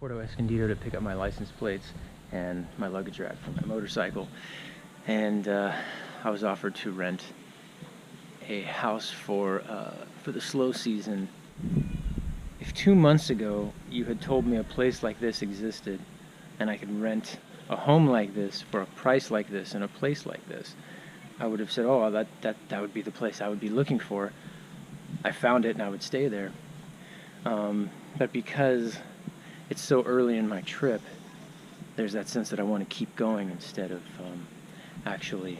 Puerto Escondido to pick up my license plates and my luggage rack for my motorcycle, and I was offered to rent a house for the slow season. If 2 months ago you had told me a place like this existed and I could rent a home like this for a price like this in a place like this, I would have said, oh, that would be the place I would be looking for. I found it and I would stay there. But because it's so early in my trip, there's that sense that I want to keep going instead of actually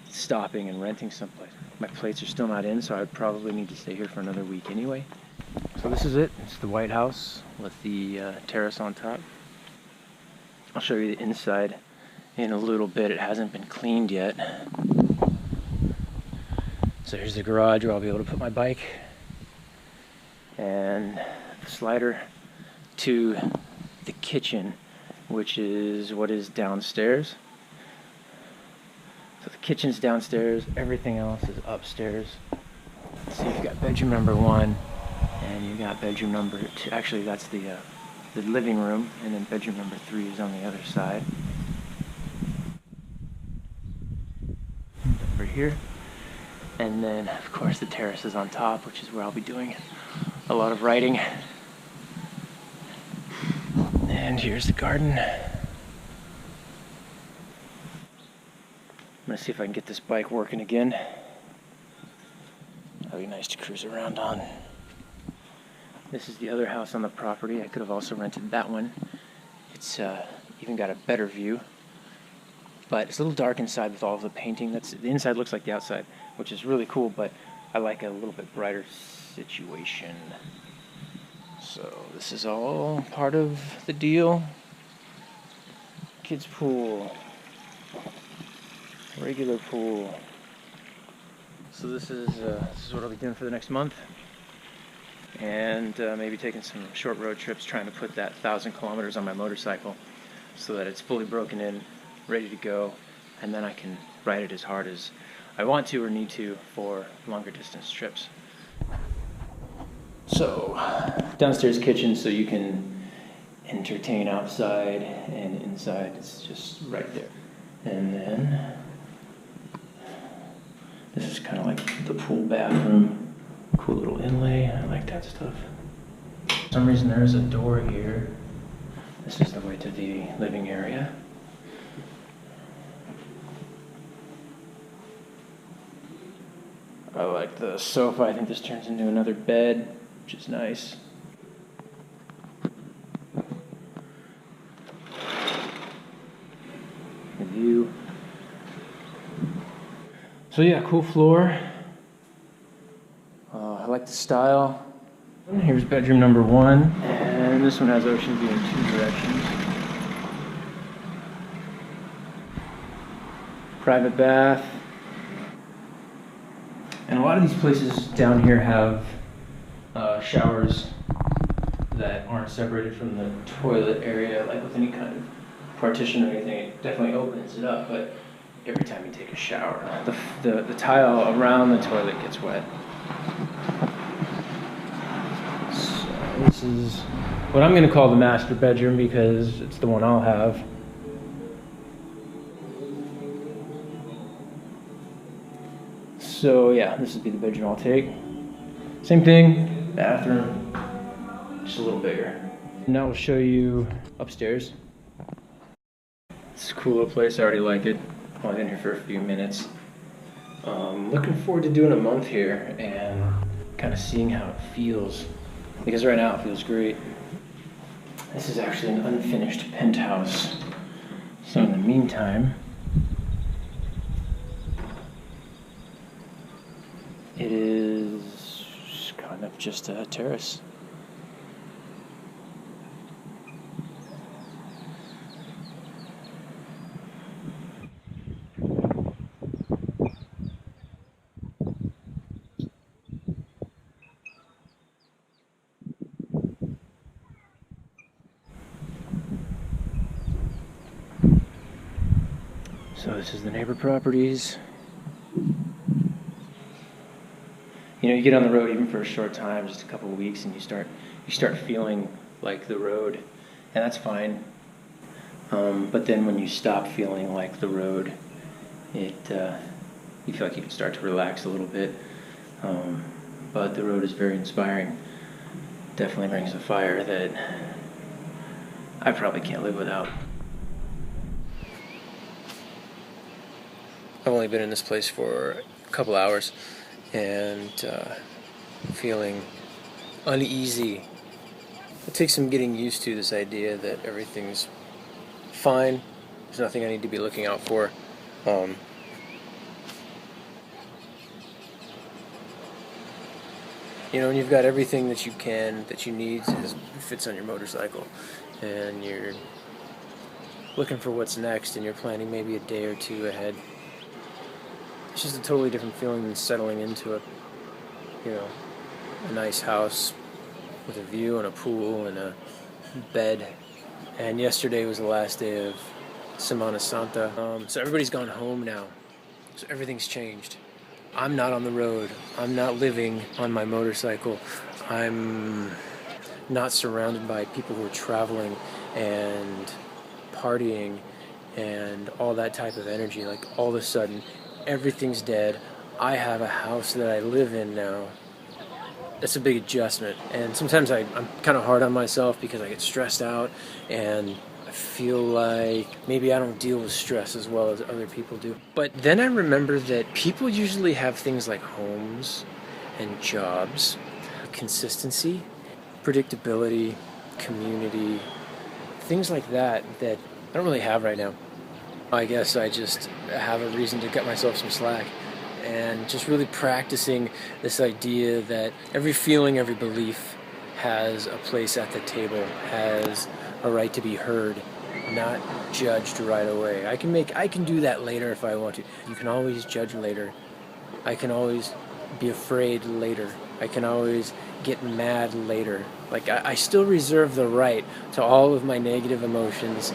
stopping and renting someplace. My plates are still not in, so I'd probably need to stay here for another week anyway. So this is it. It's the White House with the terrace on top. I'll show you the inside in a little bit. It hasn't been cleaned yet. So here's the garage where I'll be able to put my bike, and the slider to the kitchen, which is what is downstairs. So the kitchen's downstairs, everything else is upstairs. So you've got bedroom number 1, and you got bedroom number 2. Actually, that's the living room, and then bedroom number 3 is on the other side. Over here. And then, of course, the terrace is on top, which is where I'll be doing a lot of writing. And here's the garden. I'm gonna see if I can get this bike working again. That'd be nice to cruise around on. This is the other house on the property. I could have also rented that one. It's even got a better view, but it's a little dark inside with all of the painting. The inside looks like the outside, which is really cool, but I like a little bit brighter situation. So this is all part of the deal. Kids pool, regular pool. So this is what I'll be doing for the next month, and maybe taking some short road trips, trying to put that 1,000 kilometers on my motorcycle so that it's fully broken in, ready to go, and then I can ride it as hard as I want to or need to for longer distance trips. So, downstairs kitchen, so you can entertain outside and inside. It's just right there. And then this is kind of like the pool bathroom. Cool little inlay. I like that stuff. For some reason there is a door here. This is the way to the living area. I like the sofa. I think this turns into another bed, which is nice. The view. So yeah, cool floor. I like the style. Here's bedroom number 1, and this one has ocean view in 2 directions. Private bath. And a lot of these places down here have showers that aren't separated from the toilet area, like with any kind of partition or anything. It definitely opens it up, but every time you take a shower, the tile around the toilet gets wet. So this is what I'm going to call the master bedroom because it's the one I'll have. So yeah, this would be the bedroom I'll take. Same thing, bathroom, just a little bigger. Now we'll show you upstairs. It's a cool little place, I already like it. I've only been here for a few minutes. Looking forward to doing a month here and kind of seeing how it feels. Because right now it feels great. This is actually an unfinished penthouse. So in the meantime, it is kind of just a terrace. So this is the neighbor properties. You know, you get on the road even for a short time, just a couple of weeks, and you start feeling like the road and that's fine. But then when you stop feeling like the road, you feel like you can start to relax a little bit. But the road is very inspiring. Definitely brings a fire that I probably can't live without. I've only been in this place for a couple hours and feeling uneasy. It takes some getting used to, this idea that everything's fine. There's nothing I need to be looking out for. And you've got everything that you need fits on your motorcycle, and you're looking for what's next, and you're planning maybe a day or two ahead. It's just a totally different feeling than settling into a nice house with a view and a pool and a bed. And yesterday was the last day of Semana Santa, so everybody's gone home now, so everything's changed. I'm not on the road. I'm not living on my motorcycle. I'm not surrounded by people who are traveling and partying and all that type of energy. Like, all of a sudden, everything's dead. I have a house that I live in now. That's a big adjustment. And sometimes I'm kind of hard on myself because I get stressed out, and I feel like maybe I don't deal with stress as well as other people do. But then I remember that people usually have things like homes and jobs, consistency, predictability, community, things like that I don't really have right now. I guess I just have a reason to cut myself some slack, and just really practicing this idea that every feeling, every belief has a place at the table, has a right to be heard, not judged right away. I can do that later if I want to. You can always judge later. I can always be afraid later. I can always get mad later. Like, I still reserve the right to all of my negative emotions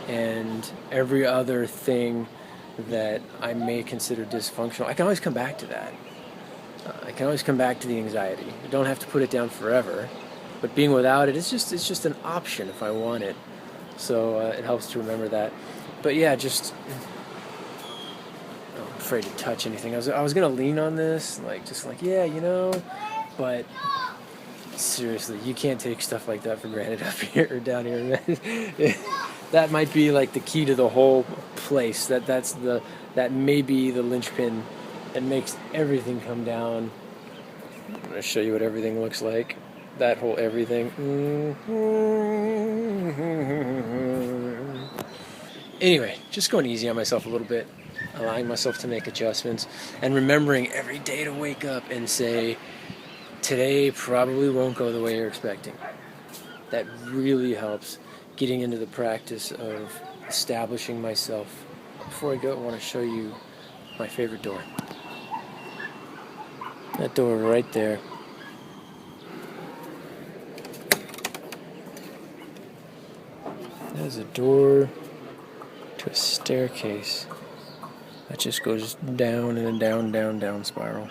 and every other thing that I may consider dysfunctional. I can always come back to that. I can always come back to the anxiety. I don't have to put it down forever, but being without it, it's just an option if I want it. So it helps to remember that. But yeah, I'm afraid to touch anything. I was gonna lean on this, but seriously, you can't take stuff like that for granted up here or down here, man. That might be like the key to the whole place. That may be the linchpin that makes everything come down. I'm gonna show you what everything looks like. That whole everything. Anyway, just going easy on myself a little bit, allowing myself to make adjustments, and remembering every day to wake up and say, today probably won't go the way you're expecting. That really helps getting into the practice of establishing myself. Before I go, I want to show you my favorite door. That door right there. That is a door to a staircase that just goes down in a down spiral.